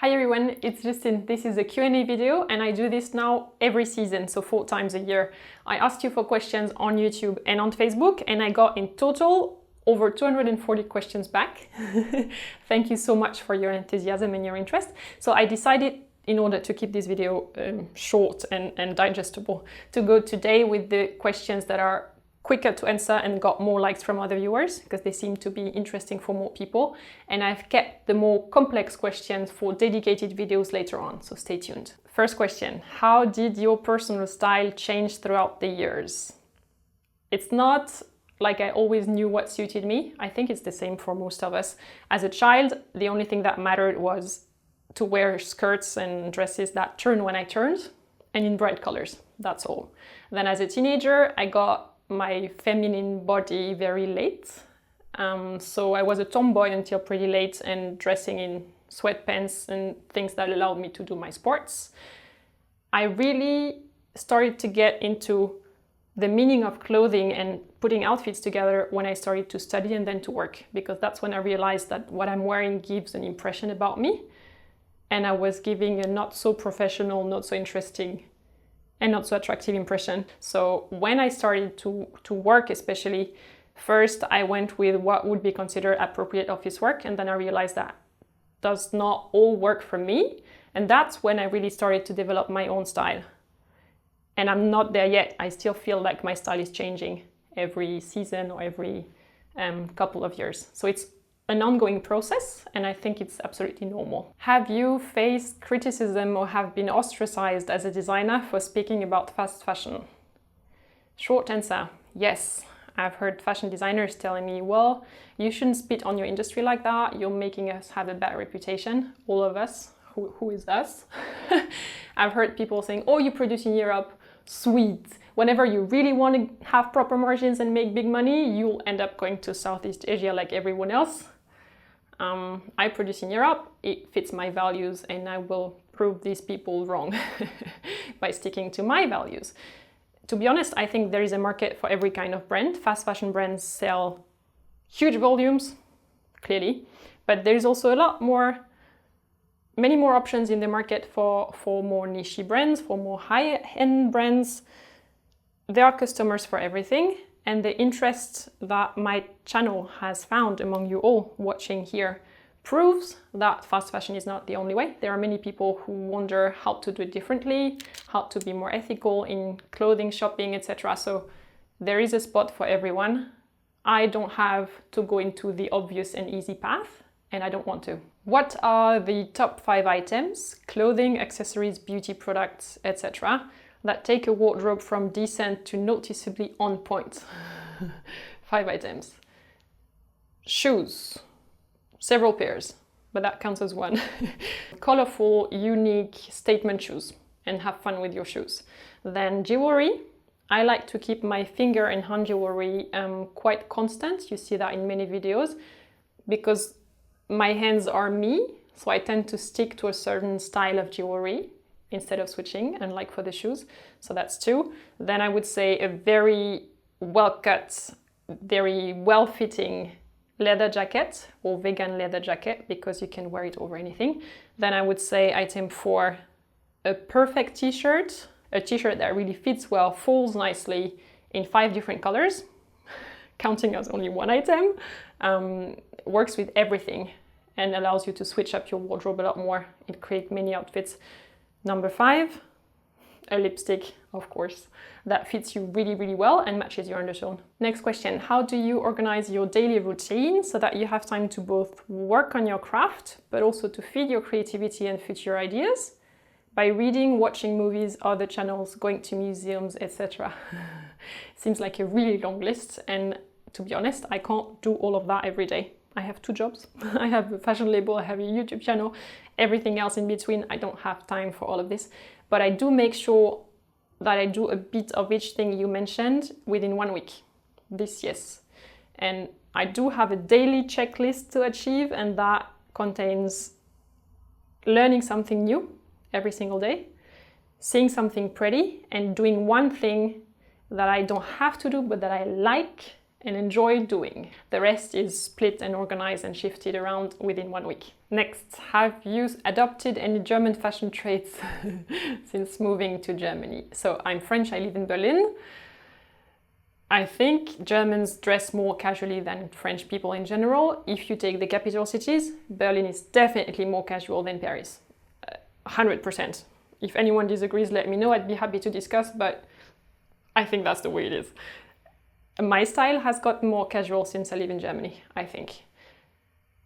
Hi everyone, it's Justine. This is a Q&A video and I do this now every season, so 4 times a year. I asked you for questions on YouTube and on Facebook and I got in total over 240 questions back. Thank you so much for your enthusiasm and your interest. So I decided, in order to keep this video short and digestible, to go today with the questions that are quicker to answer and got more likes from other viewers because they seem to be interesting for more people. And I've kept the more complex questions for dedicated videos later on, so stay tuned. First question, how did your personal style change throughout the years? It's not like I always knew what suited me. I think it's the same for most of us. As a child, the only thing that mattered was to wear skirts and dresses that turned when I turned and in bright colors, that's all. Then as a teenager, I got my feminine body very late. So I was a tomboy until pretty late and dressing in sweatpants and things that allowed me to do my sports. I really started to get into the meaning of clothing and putting outfits together when I started to study and then to work, because that's when I realized that what I'm wearing gives an impression about me. And I was giving a not so professional, not so interesting and not so attractive impression. So when I started to work especially, first I went with what would be considered appropriate office work, and then I realized that does not all work for me. And that's when I really started to develop my own style. And I'm not there yet. I still feel like my style is changing every season or every couple of years. So it's an ongoing process, and I think it's absolutely normal. Have you faced criticism or have been ostracized as a designer for speaking about fast fashion? Short answer, yes. I've heard fashion designers telling me, well, you shouldn't spit on your industry like that. You're making us have a bad reputation, all of us. Who is us? I've heard people saying, oh, you produce in Europe, sweet. Whenever you really want to have proper margins and make big money, you'll end up going to Southeast Asia like everyone else. I produce in Europe, it fits my values, and I will prove these people wrong by sticking to my values. To be honest, I think there is a market for every kind of brand. Fast fashion brands sell huge volumes, clearly, but there's also many more options in the market for more niche brands, for more high-end brands. There are customers for everything, and the interest that my channel has found among you all watching here proves that fast fashion is not the only way. There are many people who wonder how to do it differently, how to be more ethical in clothing shopping, etc. So there is a spot for everyone. I don't have to go into the obvious and easy path, and I don't want to. What are the top 5 items, clothing, accessories, beauty products, etc., that take a wardrobe from decent to noticeably on point? 5 items. Shoes, several pairs, but that counts as one. Colorful, unique statement shoes, and have fun with your shoes. Then jewelry. I like to keep my finger and hand jewelry quite constant. You see that in many videos, because my hands are me, so I tend to stick to a certain style of jewelry instead of switching, unlike for the shoes. So that's 2. Then I would say a very well-cut, very well-fitting leather jacket or vegan leather jacket, because you can wear it over anything. Then I would say item 4, a perfect t-shirt, a t-shirt that really fits well, folds nicely in 5 different colors, counting as only one item, works with everything and allows you to switch up your wardrobe a lot more. It creates many outfits. Number 5, a lipstick, of course, that fits you really, really well and matches your undertone. Next question, how do you organize your daily routine so that you have time to both work on your craft, but also to feed your creativity and future ideas? By reading, watching movies, other channels, going to museums, etc. Seems like a really long list, and to be honest, I can't do all of that every day. I have 2 jobs. I have a fashion label, I have a YouTube channel, everything else in between. I don't have time for all of this, but I do make sure that I do a bit of each thing you mentioned within 1 week. This, yes. And I do have a daily checklist to achieve, and that contains learning something new every single day, seeing something pretty, and doing one thing that I don't have to do, but that I like and enjoy doing. The rest is split and organized and shifted around within 1 week. Next, have you adopted any German fashion traits since moving to Germany? So I'm French, I live in Berlin. I think Germans dress more casually than French people in general. If you take the capital cities, Berlin is definitely more casual than Paris. 100%. If anyone disagrees, let me know. I'd be happy to discuss, but I think that's the way it is. My style has gotten more casual since I live in Germany, I think.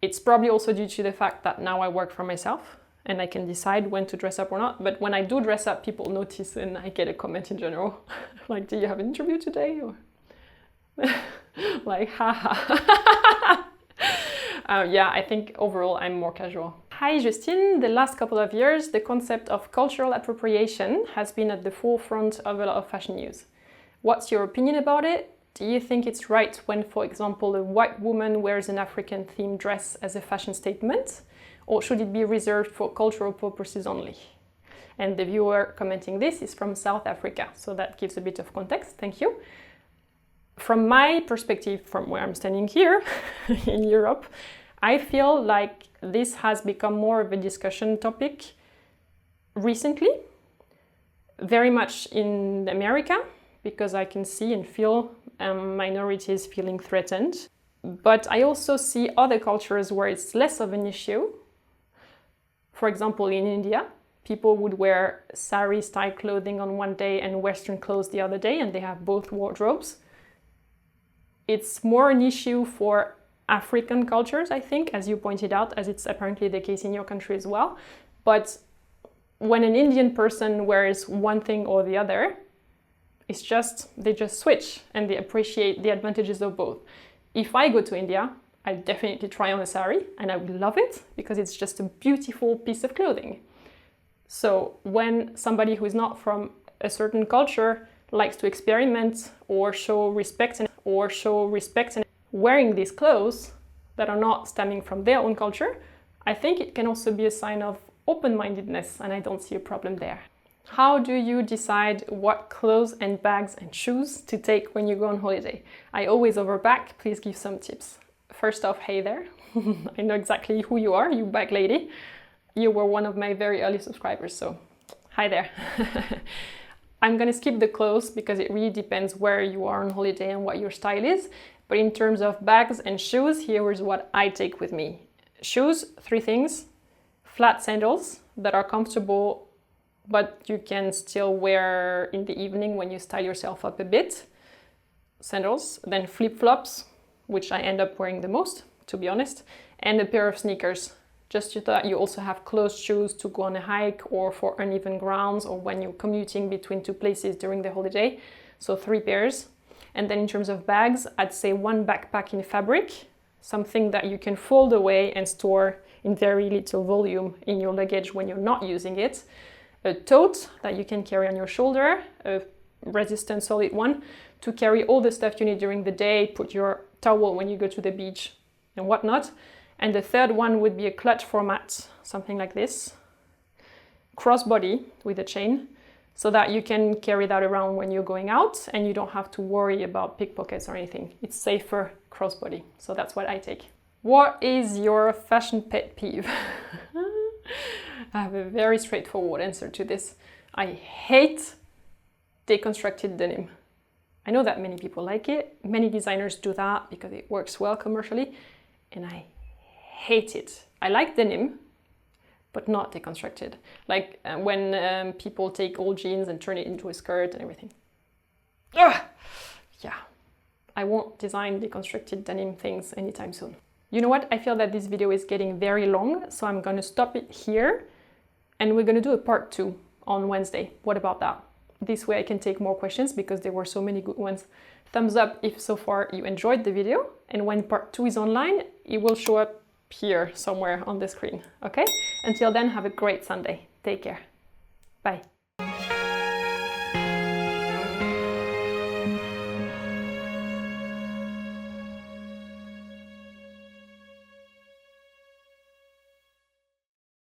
It's probably also due to the fact that now I work for myself and I can decide when to dress up or not. But when I do dress up, people notice and I get a comment in general. Like, do you have an interview today? Or like, haha. Yeah, I think overall I'm more casual. Hi Justine, the last couple of years the concept of cultural appropriation has been at the forefront of a lot of fashion news. What's your opinion about it? Do you think it's right when, for example, a white woman wears an African-themed dress as a fashion statement? Or should it be reserved for cultural purposes only? And the viewer commenting this is from South Africa, so that gives a bit of context, thank you. From my perspective, from where I'm standing here in Europe, I feel like this has become more of a discussion topic recently, very much in America, because I can see and feel minorities feeling threatened. But I also see other cultures where it's less of an issue. For example, in India, people would wear sari-style clothing on one day and Western clothes the other day, and they have both wardrobes. It's more an issue for African cultures, I think, as you pointed out, as it's apparently the case in your country as well. But when an Indian person wears one thing or the other, it's just, they just switch and they appreciate the advantages of both. If I go to India, I'll definitely try on a sari and I will love it because it's just a beautiful piece of clothing. So when somebody who is not from a certain culture likes to experiment or show respect and wearing these clothes that are not stemming from their own culture, I think it can also be a sign of open-mindedness, and I don't see a problem there. How do you decide what clothes and bags and shoes to take when you go on holiday? I always overpack, please give some tips. First off, hey there. I know exactly who you are, you bag lady. You were one of my very early subscribers, so hi there. I'm gonna skip the clothes because it really depends where you are on holiday and what your style is. But in terms of bags and shoes, here is what I take with me. Shoes, 3 things. Flat sandals that are comfortable, but you can still wear in the evening when you style yourself up a bit. Sandals, then flip-flops, which I end up wearing the most, to be honest, and a pair of sneakers. Just so that you also have closed shoes to go on a hike or for uneven grounds or when you're commuting between 2 places during the holiday. So 3 pairs. And then in terms of bags, I'd say 1 backpack in fabric, something that you can fold away and store in very little volume in your luggage when you're not using it. A tote that you can carry on your shoulder, a resistant solid one, to carry all the stuff you need during the day, put your towel when you go to the beach and whatnot. And the third one would be a clutch format, something like this. Crossbody with a chain, so that you can carry that around when you're going out and you don't have to worry about pickpockets or anything. It's safer crossbody, so that's what I take. What is your fashion pet peeve? I have a very straightforward answer to this. I hate deconstructed denim. I know that many people like it. Many designers do that because it works well commercially, and I hate it. I like denim, but not deconstructed. Like when people take old jeans and turn it into a skirt and everything. Ugh! Yeah, I won't design deconstructed denim things anytime soon. You know what? I feel that this video is getting very long, so I'm gonna stop it here and we're gonna do a part 2 on Wednesday. What about that? This way I can take more questions because there were so many good ones. Thumbs up if so far you enjoyed the video, and when part 2 is online, it will show up here somewhere on the screen, okay? Until then, have a great Sunday. Take care. Bye.